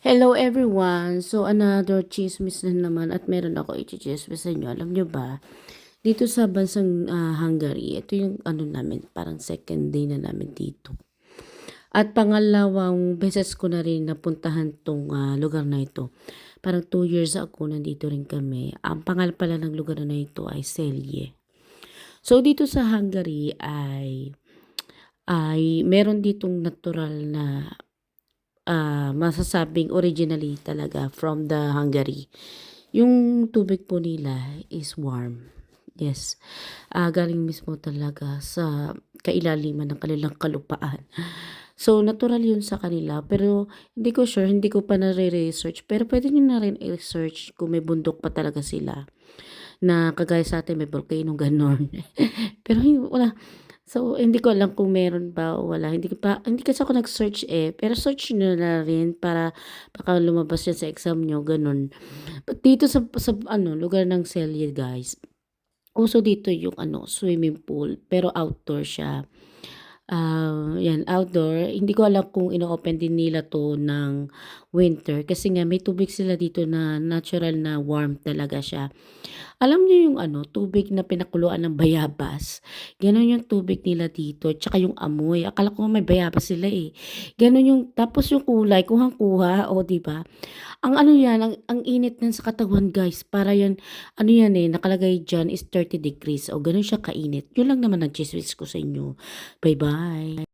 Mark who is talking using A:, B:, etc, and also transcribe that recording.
A: Hello everyone! So another chismis na naman at meron ako i-chismis sa inyo. Alam nyo ba, dito sa bansang Hungary, ito yung ano namin, parang second day na namin dito. At pangalawang beses ko na rin napuntahan tong lugar na ito. Parang 2 years ago nandito rin kami. Ang pangalan pala ng lugar na ito ay Celje. So dito sa Hungary ay meron ditong natural na masasabing originally talaga from the Hungary. Yung tubig po nila is warm. Yes. Galing mismo talaga sa kailaliman ng kanilang kalupaan. So, natural yun sa kanila. Pero, hindi ko sure, hindi ko pa nare-research. Pero, pwede nyo na rin i-research kung may bundok pa talaga sila. Na kagaya sa atin, may volcano, ganon. Pero, wala. So, hindi ko alam kung meron ba o wala. Hindi kasi ako nag-search pero search nyo na rin para baka lumabas yan sa exam nyo, ganun. But dito sa lugar ng Celje guys, uso dito yung swimming pool, pero outdoor siya. Yan, outdoor. Hindi ko alam kung ino-open din nila to ng winter kasi nga may tubig sila dito na natural na warm talaga siya. Alam niyo yung tubig na pinakuluan ng bayabas, gano'n yung tubig nila dito, tsaka yung amoy. Akala ko may bayabas sila, eh. Gano'n yung tapos yung kulay kuhang-kuha, oh, 'di ba? Ang ano 'yan, ang init niyan sa katawan guys, para 'yan ano 'yan, eh, nakalagay diyan is 30 degrees, o gano'n siya kainit. Yun lang naman ang tsismis ko sa inyo. Bye-bye.